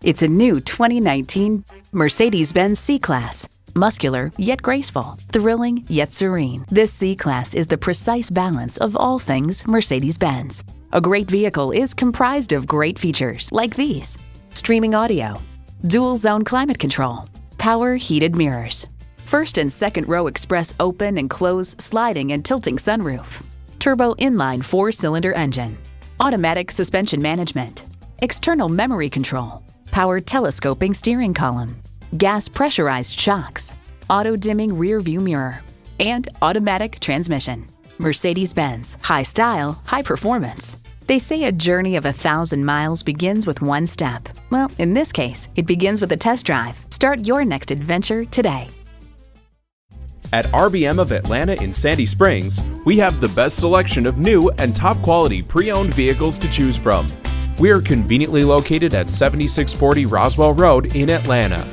It's a new 2019 Mercedes-Benz C-Class. Muscular yet graceful, thrilling yet serene. This C-Class is the precise balance of all things Mercedes-Benz. A great vehicle is comprised of great features like these: streaming audio, dual-zone climate control, power heated mirrors, first and second row express open and close sliding and tilting sunroof, turbo inline 4-cylinder engine, automatic suspension management, external memory control, power telescoping steering column, gas pressurized shocks, auto-dimming rear view mirror, and automatic transmission. Mercedes-Benz, high style, high performance. They say a journey of 1,000 miles begins with one step. Well, in this case, it begins with a test drive. Start your next adventure today. At RBM of Atlanta in Sandy Springs, we have the best selection of new and top quality pre-owned vehicles to choose from. We are conveniently located at 7640 Roswell Road in Atlanta.